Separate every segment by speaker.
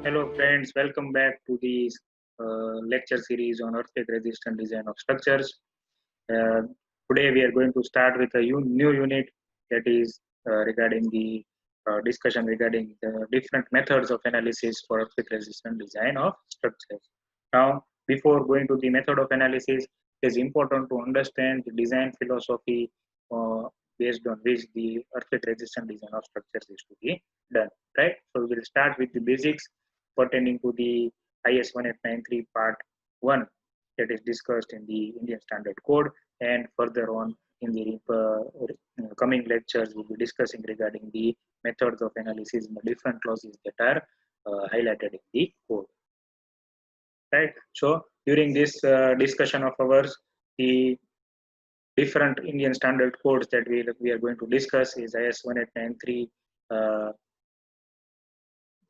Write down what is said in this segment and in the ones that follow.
Speaker 1: Hello friends, welcome back to the lecture series on earthquake resistant design of structures. Uh, Today we are going to start with a new unit that is regarding the discussion regarding the different methods of analysis for earthquake resistant design of structures. Now, before going to the method of analysis, it is important to understand the design philosophy uh, based on which the earthquake resistant design of structures is to be done. Right? So we will start with the basics pertaining to the IS 1893 Part 1 that is discussed in the Indian Standard Code, and further on in the coming lectures we'll be discussing regarding the methods of analysis in the different clauses that are highlighted in the code. Right. So during this discussion of ours, the different Indian Standard codes that we are going to discuss is IS 1893.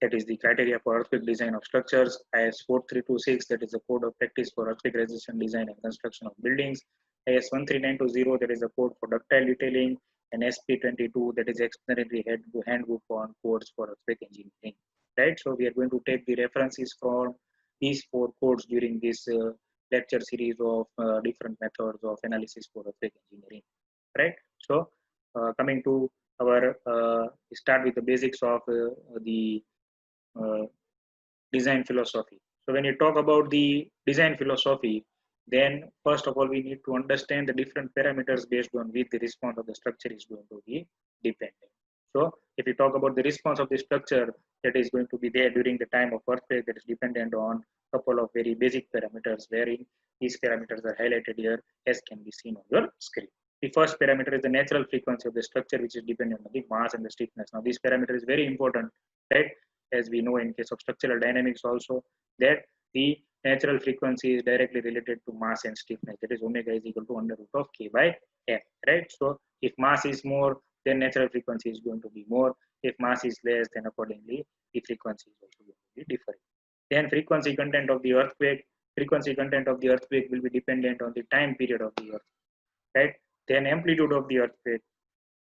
Speaker 1: That is the criteria for earthquake design of structures, IS 4326, that is the code of practice for earthquake resistant design and construction of buildings, IS 13920, that is the code for ductile detailing, and SP 22, that is explanatory handbook on codes for earthquake engineering. Right, so we are going to take the references from these four codes during this lecture series of different methods of analysis for earthquake engineering. Right, so coming to our start with the basics of the uh, design philosophy. So when you talk about the design philosophy, then first of all we need to understand the different parameters based on which the response of the structure is going to be dependent. So if you talk about the response of the structure that is going to be there during the time of earthquake, that is dependent on a couple of very basic parameters, wherein these parameters are highlighted here as can be seen on your screen. The first parameter is the natural frequency of the structure, which is dependent on the mass and the stiffness. Now this parameter is very important, right? As we know in case of structural dynamics also, that the natural frequency is directly related to mass and stiffness. That is omega is equal to under root of k by m, right? So if mass is more, then natural frequency is going to be more. If mass is less, then accordingly the frequency is also going to be different. Then frequency content of the earthquake. Frequency content of the earthquake will be dependent on the time period of the earthquake, right? Then amplitude of the earthquake,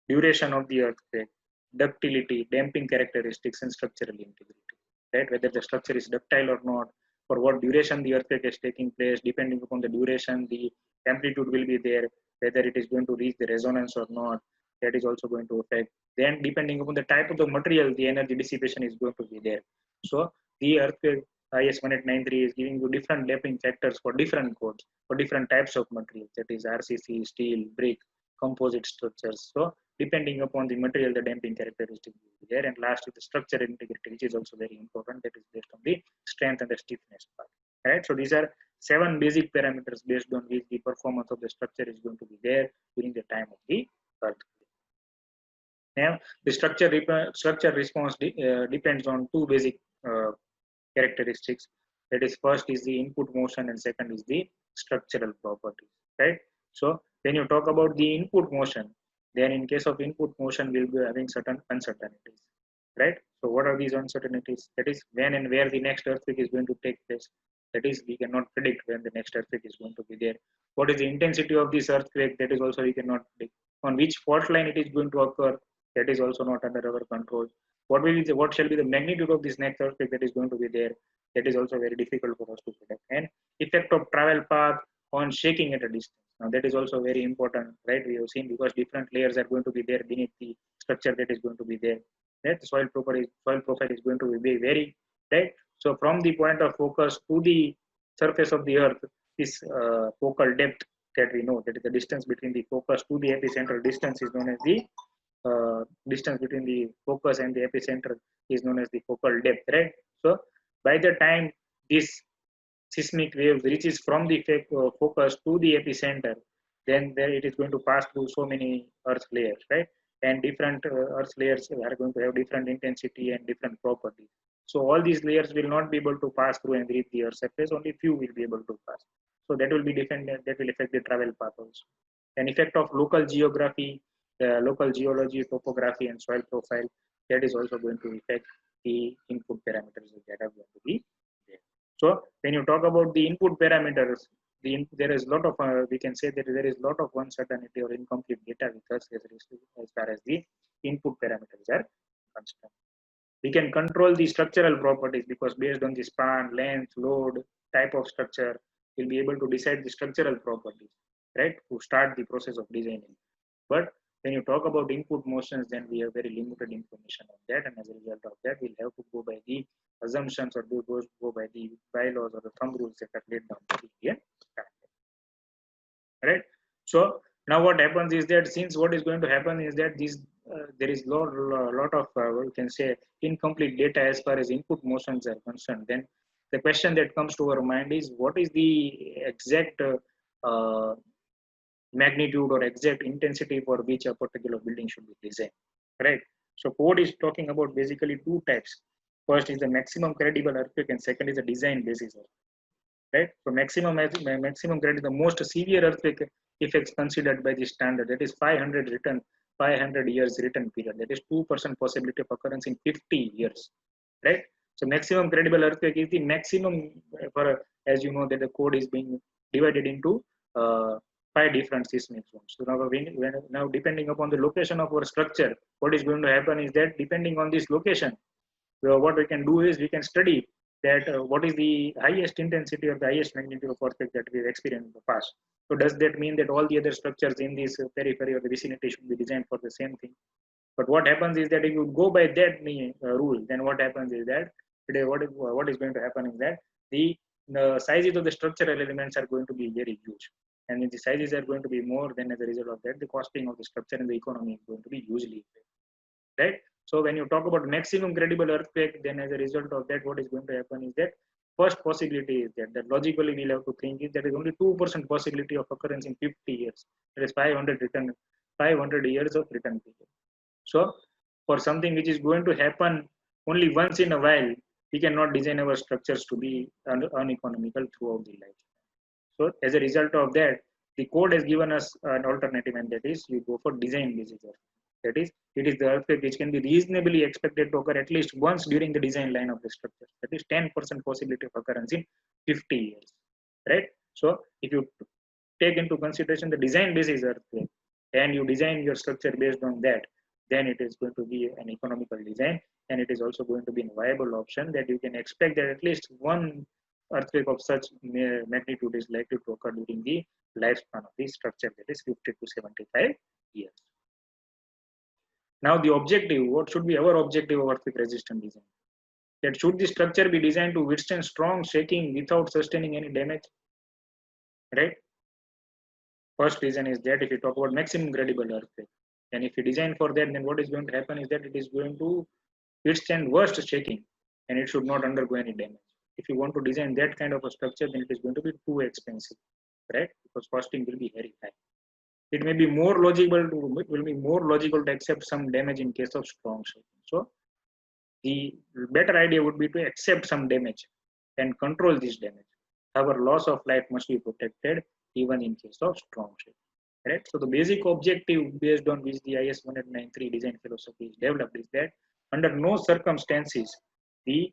Speaker 1: duration of the earthquake, ductility, damping characteristics, and structural integrity. Right? Whether the structure is ductile or not, for what duration the earthquake is taking place, depending upon the duration, the amplitude will be there, whether it is going to reach the resonance or not, that is also going to affect. Then, depending upon the type of the material, the energy dissipation is going to be there. So, the earthquake IS 1893 is giving you different damping factors for different codes, for different types of materials, that is RCC, steel, brick, composite structures. So, depending upon the material, the damping characteristic will be there. And last is the structure integrity, which is also very important. That is based on the strength and the stiffness part. Right. So these are 7 basic parameters based on which the performance of the structure is going to be there during the time of the earthquake. Now, the structure response depends on two basic characteristics. That is, first is the input motion, and second is the structural properties. Right. So when you talk about the input motion, then in case of input motion, we'll be having certain uncertainties. Right. So what are these uncertainties? That is when and where the next earthquake is going to take place. That is, we cannot predict when the next earthquake is going to be there. What is the intensity of this earthquake? That is also we cannot predict. On which fault line it is going to occur? That is also not under our control. What shall be the magnitude of this next earthquake that is going to be there? That is also very difficult for us to predict. And effect of travel path on shaking at a distance. Now that is also very important, right? We have seen, because different layers are going to be there beneath the structure that is going to be there. Right? The soil profile is going to be very, right. So from the point of focus to the surface of the earth, this focal depth that we know, that is the distance between the focus to the epicenter distance, is known as the distance between the focus and the epicenter is known as the focal depth, right? So by the time this seismic wave reaches from the focus to the epicenter, then there it is going to pass through so many earth layers, right? And different earth layers are going to have different intensity and different properties. So all these layers will not be able to pass through and reach the earth surface. Only few will be able to pass. So that will be different. That will affect the travel path also. An effect of local geography, local geology, topography, and soil profile, that is also going to affect the input parameters that are going to be there. So when you talk about the input parameters, there is a lot of we can say that there is a lot of uncertainty or incomplete data with us as far as the input parameters are concerned. We can control the structural properties because based on the span, length, load, type of structure, we'll be able to decide the structural properties, right? To start the process of designing. But when you talk about input motions, then we have very limited information on that, and as a result of that, we'll have to go by the assumptions or go by the bylaws or the thumb rules that are laid down by the Indian standard, right? So now what happens is that since what is going to happen is that there is lot of we can say incomplete data as far as input motions are concerned, then the question that comes to our mind is what is the exact magnitude or exact intensity for which a particular building should be designed, right? So code is talking about basically two types. First is the maximum credible earthquake and second is the design basis, right? So maximum credit, the most severe earthquake effects considered by the standard, that is 500 years written period. That is 2% possibility of occurrence in 50 years, right? So maximum credible earthquake is the maximum for, as you know, that the code is being divided into 5 different seismic zones. So now depending upon the location of our structure, what is going to happen is that depending on this location, what we can do is we can study that what is the highest intensity or the highest magnitude of earthquake that we've experienced in the past. So does that mean that all the other structures in this periphery or the vicinity should be designed for the same thing? But what happens is that if you go by that rule, then what happens is that today what is going to happen is that the sizes of the structural elements are going to be very huge. And if the sizes are going to be more, then as a result of that, the costing of the structure and the economy is going to be hugely, right? So when you talk about maximum credible earthquake, then as a result of that, what is going to happen is that first possibility is that logically we'll have to think is that is only 2% possibility of occurrence in 50 years. That is 500 years of return period. So for something which is going to happen only once in a while, we cannot design our structures to be uneconomical throughout the life. So as a result of that, the code has given us an alternative, and that is you go for design basis. That is, it is the earthquake which can be reasonably expected to occur at least once during the design line of the structure. That is 10% possibility of occurrence in 50 years, right? So if you take into consideration the design basis earthquake and you design your structure based on that, then it is going to be an economical design, and it is also going to be a viable option that you can expect that at least one earthquake of such magnitude is likely to occur during the lifespan of the structure, that is 50 to 75 years. Now the objective, what should be our objective of earthquake resistant design? That should the structure be designed to withstand strong shaking without sustaining any damage, right? First reason is that if you talk about maximum credible earthquake, and if you design for that, then what is going to happen is that it is going to withstand worst shaking and it should not undergo any damage. If you want to design that kind of a structure, then it is going to be too expensive, right? Because costing will be very high. It may be more logical to accept some damage in case of strong shaking. So the better idea would be to accept some damage and control this damage. However, loss of life must be protected even in case of strong shaking. Right? So the basic objective based on which the IS 1893 design philosophy is developed is that under no circumstances the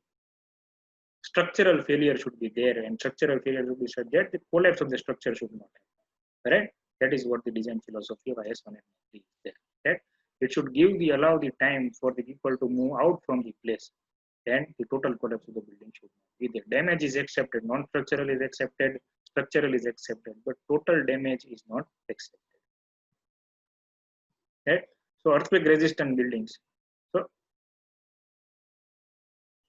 Speaker 1: structural failure should be there, and structural failure should be such that the collapse of the structure should not happen. Right? That is what the design philosophy of IS 1893 is there. Right? It should allow the time for the people to move out from the place, and the total collapse of the building should not be there. Damage is accepted, non-structural is accepted, structural is accepted, but total damage is not accepted. Right? So earthquake resistant buildings.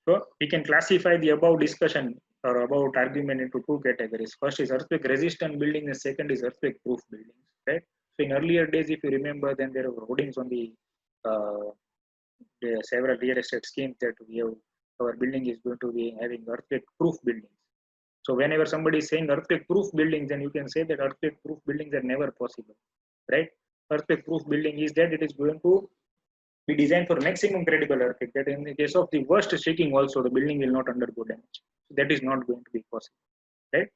Speaker 1: So we can classify the above discussion or about argument into two categories. First is earthquake resistant building, and second is earthquake proof buildings. Right? So in earlier days, if you remember, then there were hoardings on the several real estate schemes that we have. Our building is going to be having earthquake proof buildings. So whenever somebody is saying earthquake proof buildings, then you can say that earthquake proof buildings are never possible, right? Earthquake proof building is that it is going to be designed for maximum credible earthquake. That in the case of the worst shaking, also the building will not undergo damage. So that is not going to be possible, right?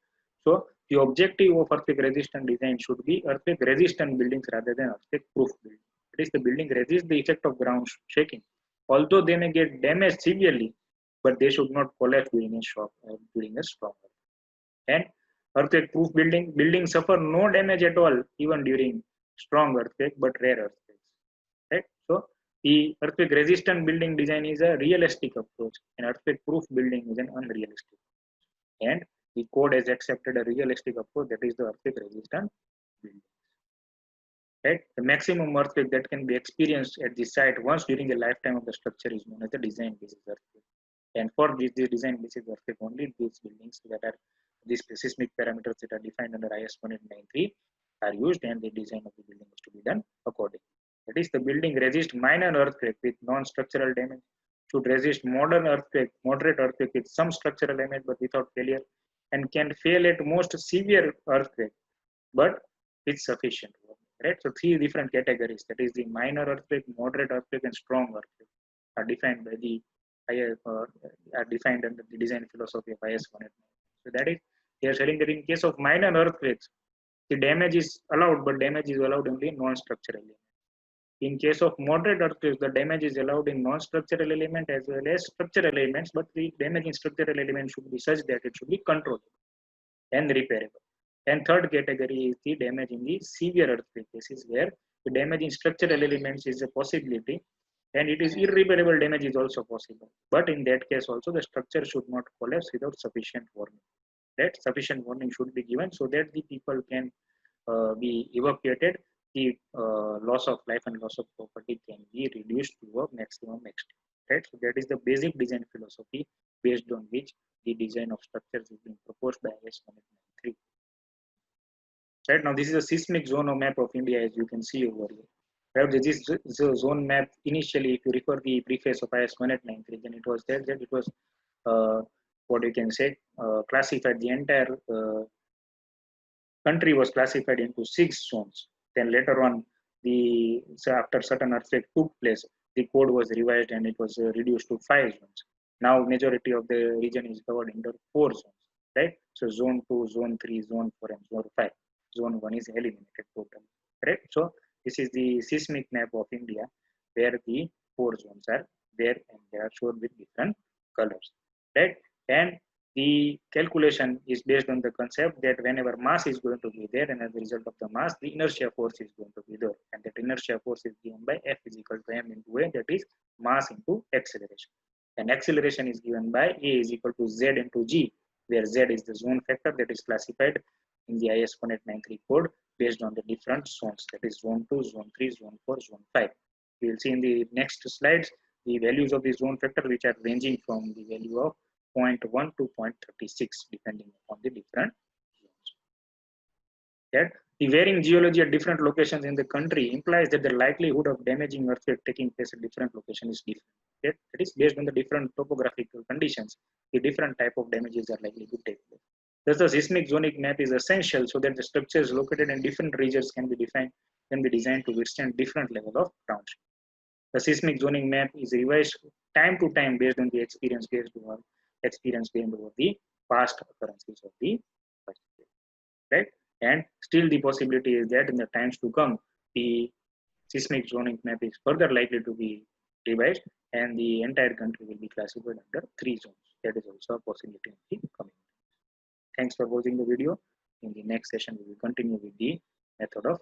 Speaker 1: So the objective of earthquake resistant design should be earthquake resistant buildings rather than earthquake proof buildings. That is, the building resists the effect of ground shaking, although they may get damaged severely, but they should not collapse during a shock or during a storm. And earthquake proof buildings suffer no damage at all even during strong earthquake but rare earthquakes, right? So The earthquake resistant building design is a realistic approach, and earthquake proof building is an unrealistic. And the code has accepted a realistic approach, that is the earthquake resistant building. Right? The maximum earthquake that can be experienced at the site once during the lifetime of the structure is known as the design basis earthquake. And for this design basis earthquake, only these buildings that are these seismic parameters that are defined under IS 1893 are used, and the design of the building is to be done accordingly. That is, the building resist minor earthquake with non-structural damage, should resist modern earthquake, moderate earthquake with some structural damage but without failure, and can fail at most severe earthquake but with sufficient warning. Right? So three different categories, that is the minor earthquake, moderate earthquake, and strong earthquake, are defined by the are defined under the design philosophy of IS 189. So that is, they are saying that in case of minor earthquakes, the damage is allowed, but damage is allowed only in non-structural element. In case of moderate earthquakes, the damage is allowed in non-structural element as well as structural elements, but the damage in structural element should be such that it should be controllable and repairable. And third category is the damage in the severe earthquake cases, where the damage in structural elements is a possibility, and it is irreparable damage is also possible. But in that case also, the structure should not collapse without sufficient warning. That sufficient warning should be given so that the people can be evacuated. The loss of life and loss of property can be reduced to a maximum extent. Right? So that is the basic design philosophy based on which the design of structures is being proposed by IS 193. Right now, this is a seismic zone map of India, as you can see over here. Right, this zone map initially, if you refer the preface of IS 1893, then it was there that it was what you can say classified. The entire country was classified into 6 zones. Then later on, after certain earthquake took place, the code was revised and it was reduced to 5 zones. Now, majority of the region is covered under 4 zones. Right? So, zone 2, zone 3, zone 4, and zone 5. Zone 1 is eliminated totally. Right? So, this is the seismic map of India, where the 4 zones are there and they are shown with different colors. Right? And the calculation is based on the concept that whenever mass is going to be there, and as a result of the mass, the inertia force is going to be there, and that inertia force is given by F is equal to m into a, that is mass into acceleration. And acceleration is given by A is equal to Z into G, where Z is the zone factor that is classified in the IS 1893 code based on the different zones, that is zone 2, zone 3, zone 4, zone 5. We will see in the next slides the values of the zone factor, which are ranging from the value of 0.1 to 0.36 depending upon the different zones. That the varying geology at different locations in the country implies that the likelihood of damaging earthquake taking place at different locations is different. That is based on the different topographical conditions, the different type of damages are likely to take place. Thus, the seismic zonic map is essential so that the structures located in different regions can be designed to withstand different level of ground shear. The seismic zoning map is revised time to time based on the experience gained over the past occurrences of the earthquake. Right? And still the possibility is that in the times to come, the seismic zoning map is further likely to be revised and the entire country will be classified under 3 zones. That is also a possibility in the coming. Thanks for watching the video. In the next session, we will continue with the method of